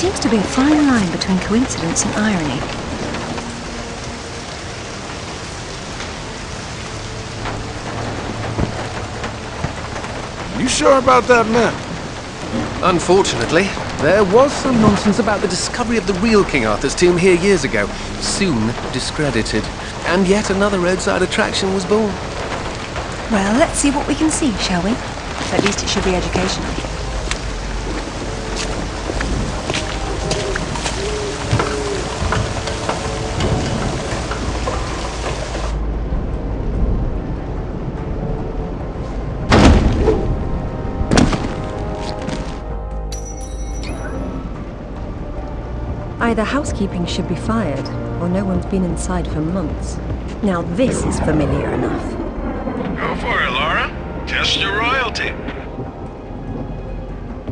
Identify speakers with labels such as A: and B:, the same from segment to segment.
A: seems to be a fine line between coincidence and irony.
B: You sure about that map?
C: Unfortunately, there was some nonsense about the discovery of the real King Arthur's tomb here years ago, soon discredited. And yet another roadside attraction was born.
A: Well, let's see what we can see, shall we? At least it should be educational. Either housekeeping should be fired, or no one's been inside for months. Now this is familiar enough.
D: Go for it, Laura. Test your royalty.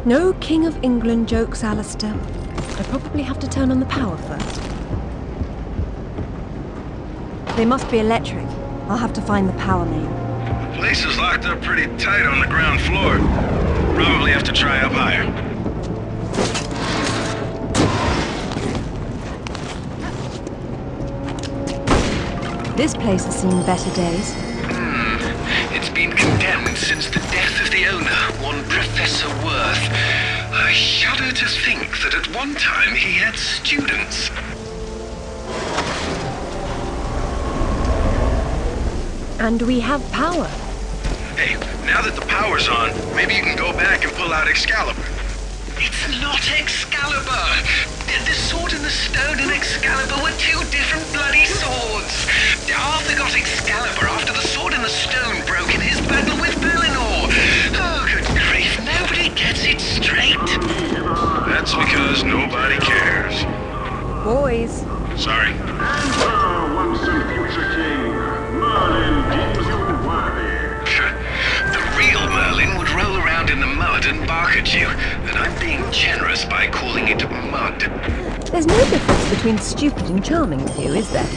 A: No King of England jokes, Alistair. I probably have to turn on the power first. They must be electric. I'll have to find the power main.
D: The place is locked up pretty tight on the ground floor. Probably have to try up higher.
A: This place has seen better days.
D: It's been condemned since the death of the owner, one Professor Worth. I shudder to think that at one time he had students.
A: And we have power.
D: Hey, now that the power's on, maybe you can go back and pull out Excalibur. It's not Excalibur! The sword and the stone and Excalibur were two different bloody swords! Arthur got Excalibur after the sword and the stone broke in his battle with Pellinor! Oh, good grief, nobody gets it straight! That's because nobody cares.
A: Boys.
D: Sorry.
E: Enter, once and future king. Merlin deems you worthy.
D: The real Merlin would roll around in the mud and bark at you, and I'm being generous by calling it mud.
A: There's no difference between stupid and charming with you, is there?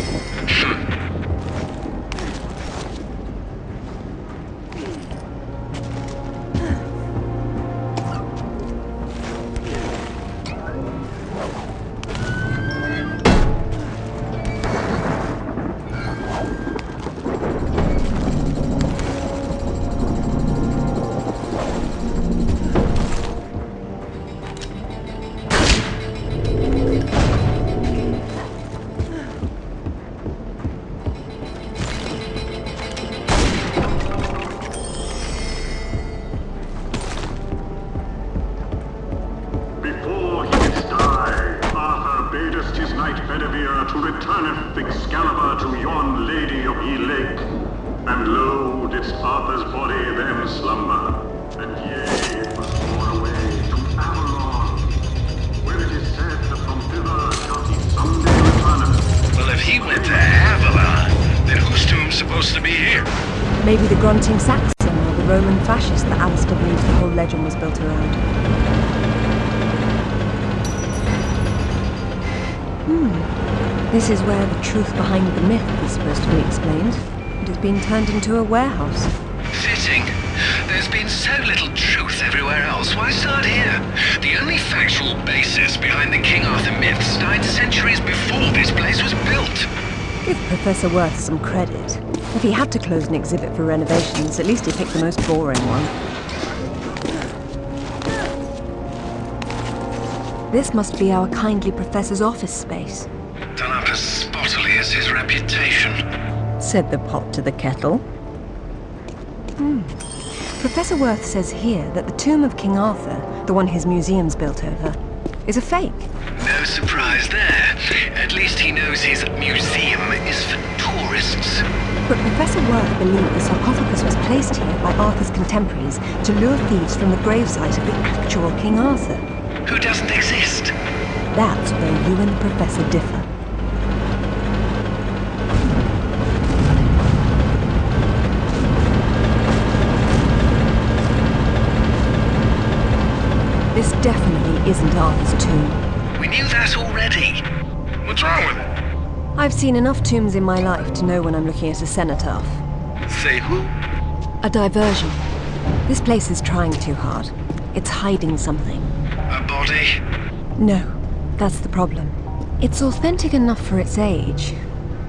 E: To returneth Excalibur to yon lady of ye lake, and lo, didst Arthur's body then slumber, and yea, it was borne away to Avalon, where it is said that from thither shall he someday return.
D: Well, if he went to Avalon, then whose tomb's supposed to be here?
A: Maybe the grunting Saxon or the Roman fascist that Alistair believes the whole legend was built around. This is where the truth behind the myth is supposed to be explained. It has been turned into a warehouse.
D: Fitting. There's been so little truth everywhere else. Why start here? The only factual basis behind the King Arthur myths died centuries before this place was built.
A: Give Professor Worth some credit. If he had to close an exhibit for renovations, at least he picked the most boring one. This must be our kindly professor's office space.
D: Done up as spottily as his reputation,
A: said the pot to the kettle. Professor Worth says here that the tomb of King Arthur, the one his museum's built over, is a fake.
D: No surprise there. At least he knows his museum is for tourists.
A: But Professor Worth believed the sarcophagus was placed here by Arthur's contemporaries to lure thieves from the gravesite of the actual King Arthur.
D: Who doesn't exist?
A: That's where you and the Professor differ. This definitely isn't Arthur's tomb.
D: We knew that already. What's wrong with it?
A: I've seen enough tombs in my life to know when I'm looking at a cenotaph.
D: Say who?
A: A diversion. This place is trying too hard. It's hiding something.
D: A body?
A: No, That's the problem. It's authentic enough for its age,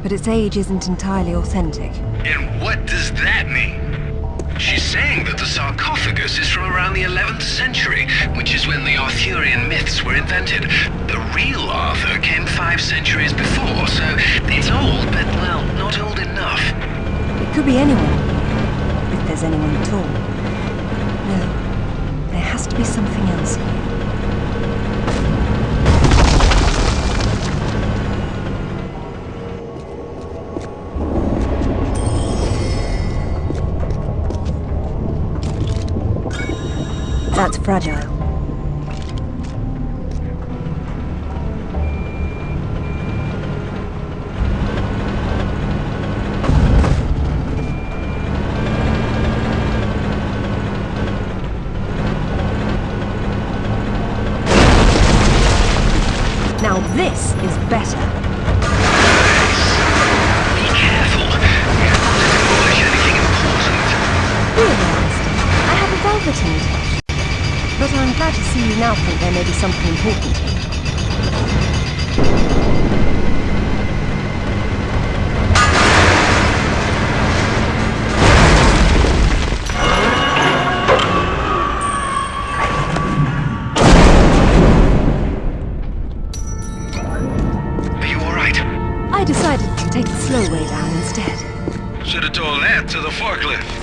A: but its age isn't entirely authentic.
D: And what does that mean? She's saying that the sarcophagus is from around the 11th century, which is when the Arthurian myths were invented. The real Arthur came 5 centuries before, so it's old, but, well, not old enough.
A: It could be anyone, if there's anyone at all. No, there has to be something else here. That's fragile. Now this is better.
D: Be careful. You don't want to demolish anything important.
A: Realized I have a velveteen touch. But I'm glad to see you now think there may be something important here.
D: Are you alright?
A: I decided to take the slow way down instead.
D: Should have told that to the forklift.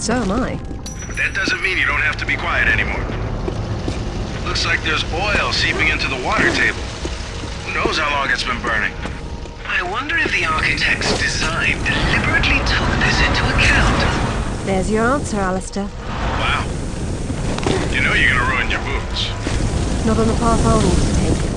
A: So am I.
D: But that doesn't mean you don't have to be quiet anymore. Looks like there's oil seeping into the water table. Who knows how long it's been burning? I wonder if the architect's design deliberately took this into account.
A: There's your answer, Alistair.
D: Wow. You know you're gonna ruin your boots.
A: Not on the path I'll need to take.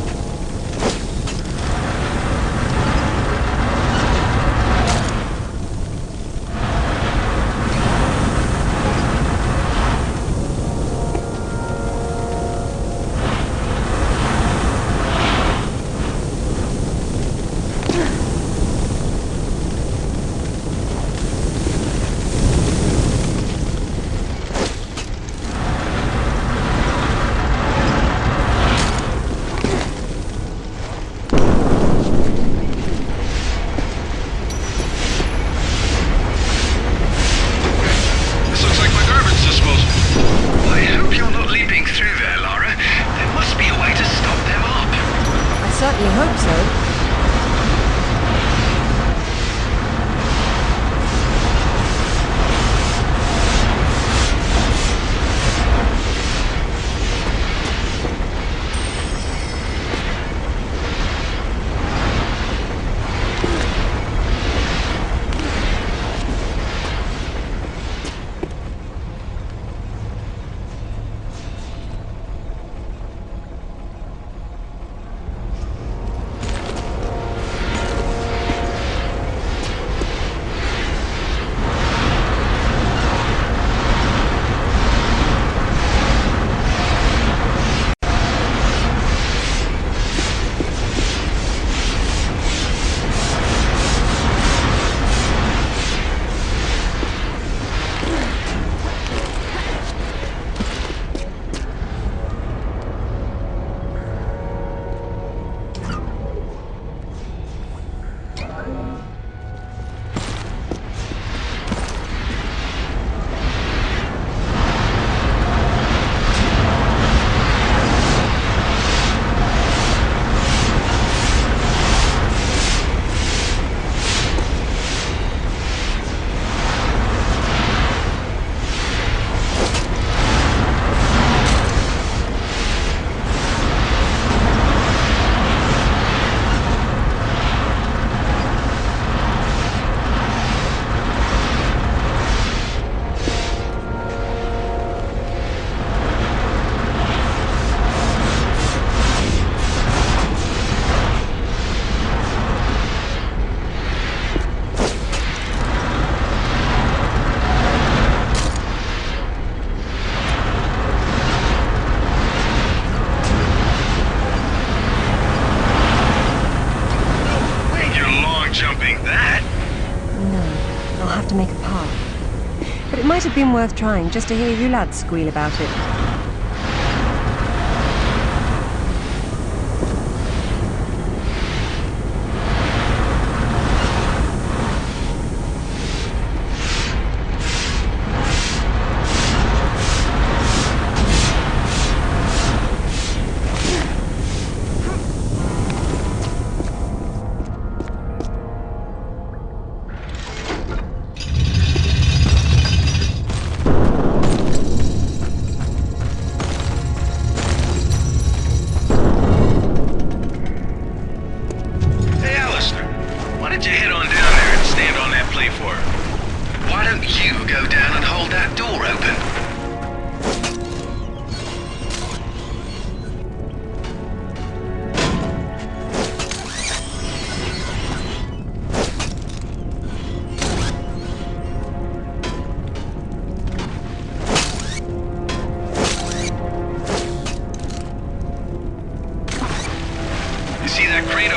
A: have to make a path. But it might have been worth trying just to hear you lads squeal about it.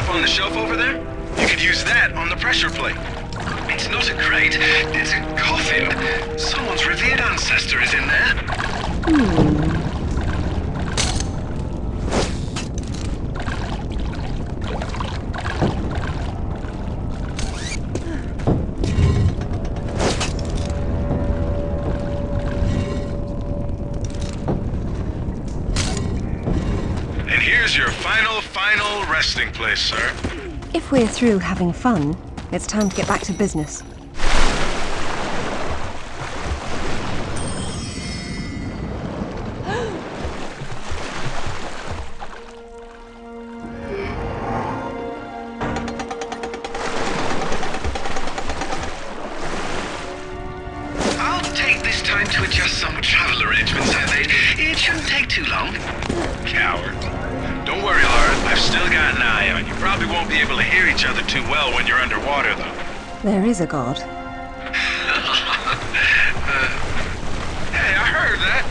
D: On the shelf over there? You could use that on the pressure plate. It's not a crate, it's a coffin. Someone's revered ancestor is in there. And here's your final resting place, sir.
A: If we're through having fun, it's time to get back to business.
D: I'll take this time to adjust some travel arrangements I made. It shouldn't take too long. Coward. Don't worry, Laura. I've still got an eye on you. Probably won't be able to hear each other too well when you're underwater, though.
A: There is a god.
D: Hey, I heard that.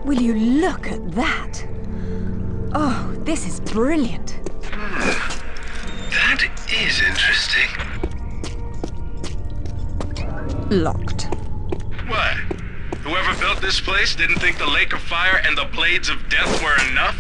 A: Will you look at that? Oh, this is brilliant.
D: That is interesting.
A: Locked.
D: What? Whoever built this place didn't think the Lake of Fire and the Blades of Death were enough?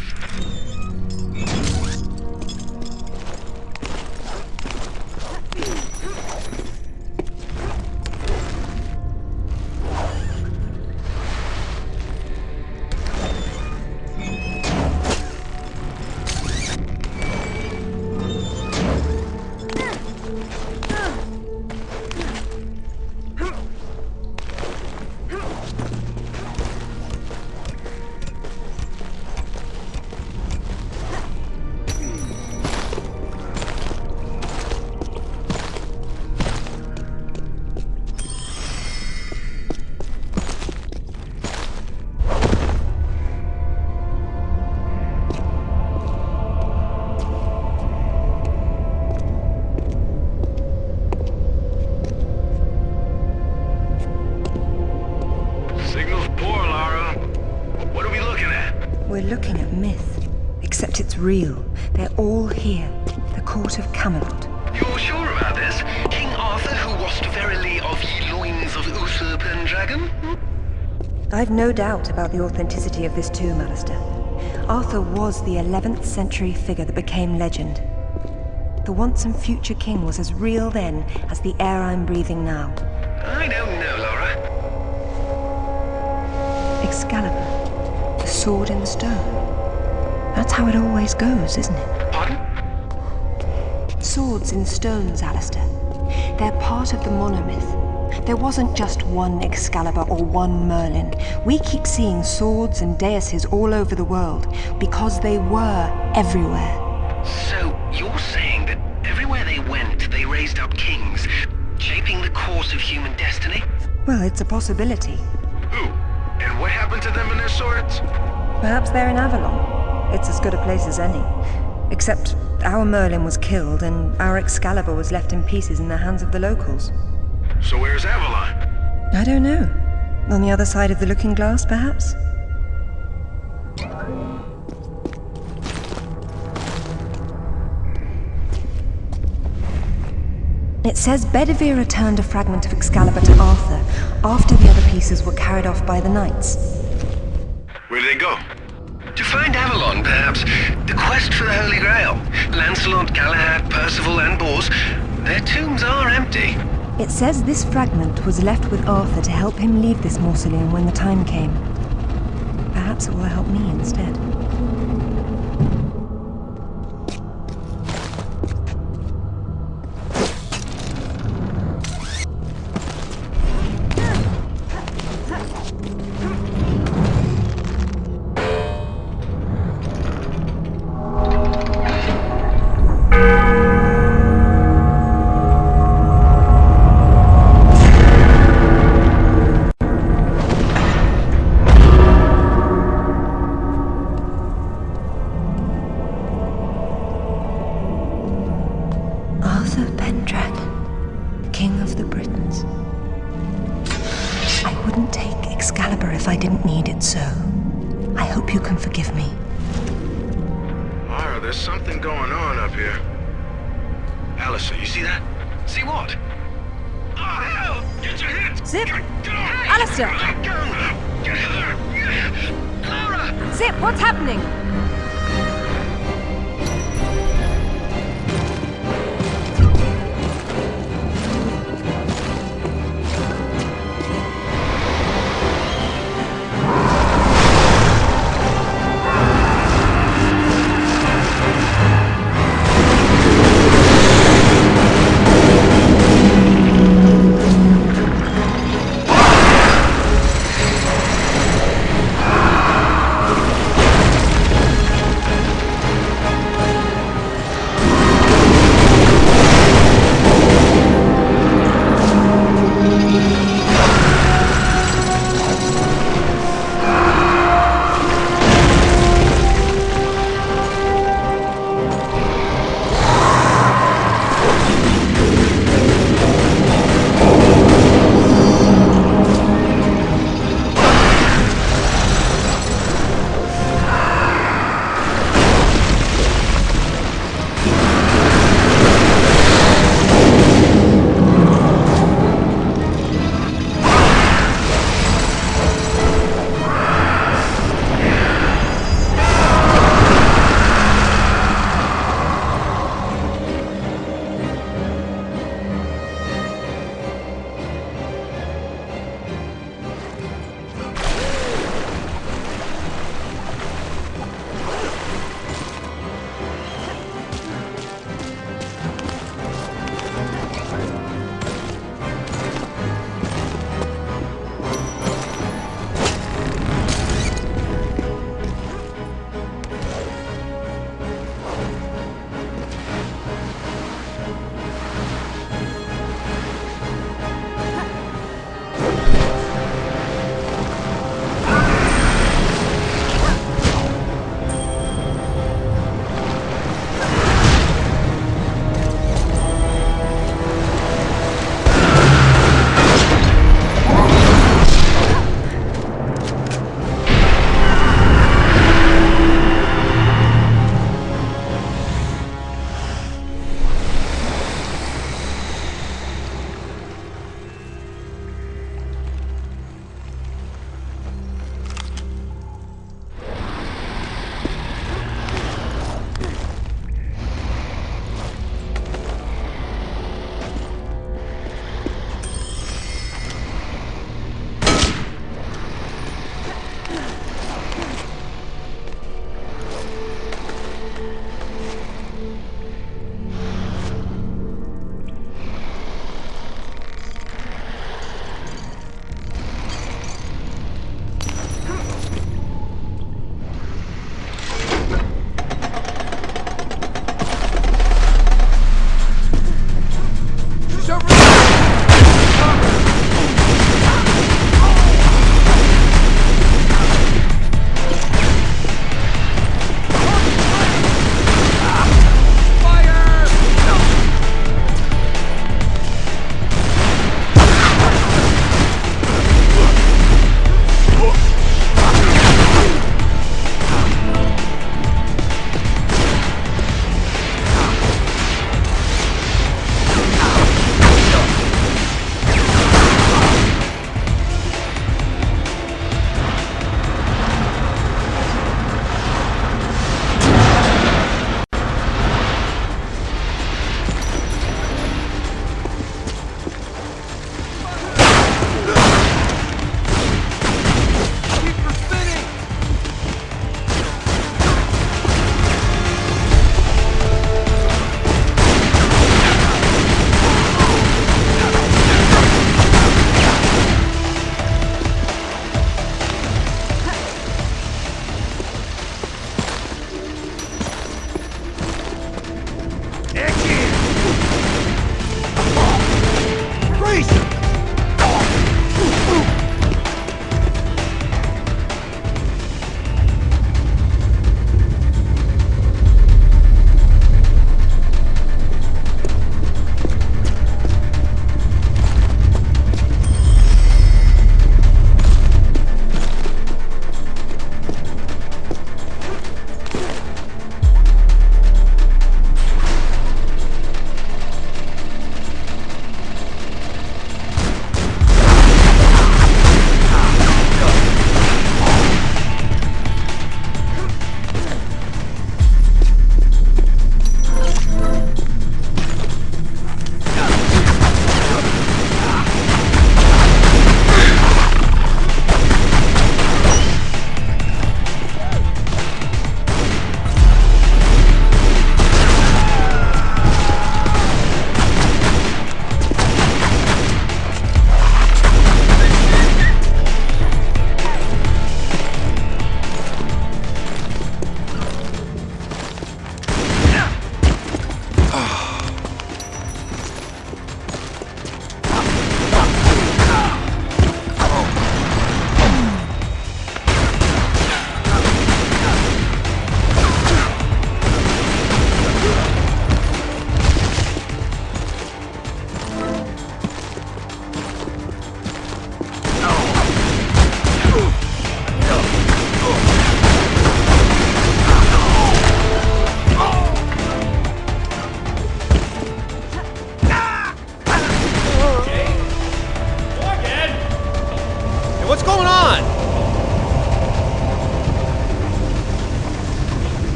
A: We're looking at myth, except it's real. They're all here. The court of Camelot.
D: You're sure about this? King Arthur, who washed verily of ye loins of Uther Pendragon?
A: I've no doubt about the authenticity of this tomb, Alistair. Arthur was the 11th century figure that became legend. The once and future king was as real then as the air I'm breathing now.
D: I don't know, Laura.
A: Excalibur, the sword in the stone. That's how it always goes, isn't it?
D: Pardon?
A: Swords in stones, Alistair. They're part of the monomyth. There wasn't just one Excalibur or one Merlin. We keep seeing swords and daises all over the world because they were everywhere.
D: So, you're saying that everywhere they went, they raised up kings, shaping the course of human destiny?
A: Well, it's a possibility.
D: Who? And what happened to them and their swords?
A: Perhaps they're in Avalon. It's as good a place as any. Except our Merlin was killed and our Excalibur was left in pieces in the hands of the locals.
D: So where's Avalon?
A: I don't know. On the other side of the looking glass, perhaps? It says Bedivere returned a fragment of Excalibur to Arthur after the other pieces were carried off by the knights.
D: Where did they go? To find Avalon, perhaps. The quest for the Holy Grail. Lancelot, Galahad, Percival, and Bors. Their tombs are empty.
A: It says this fragment was left with Arthur to help him leave this mausoleum when the time came. Perhaps it will help me instead. King of the Britons. I wouldn't take Excalibur if I didn't need it so. I hope you can forgive me.
D: Mara, there's something going on up here. Alistair, you see that? See what? Oh, hell! Get your hit!
A: Zip!
D: Get off!
A: Alistair!
D: Let go! Get her! Laura!
A: Zip, what's happening?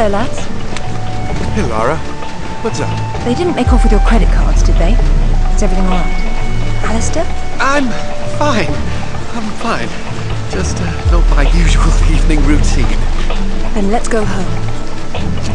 A: Hello, lads.
B: Hey, Lara. What's up?
A: They didn't make off with your credit cards, did they? Is everything all right? Alistair?
C: I'm fine. I'm fine. Just not my usual evening routine.
A: Then let's go home.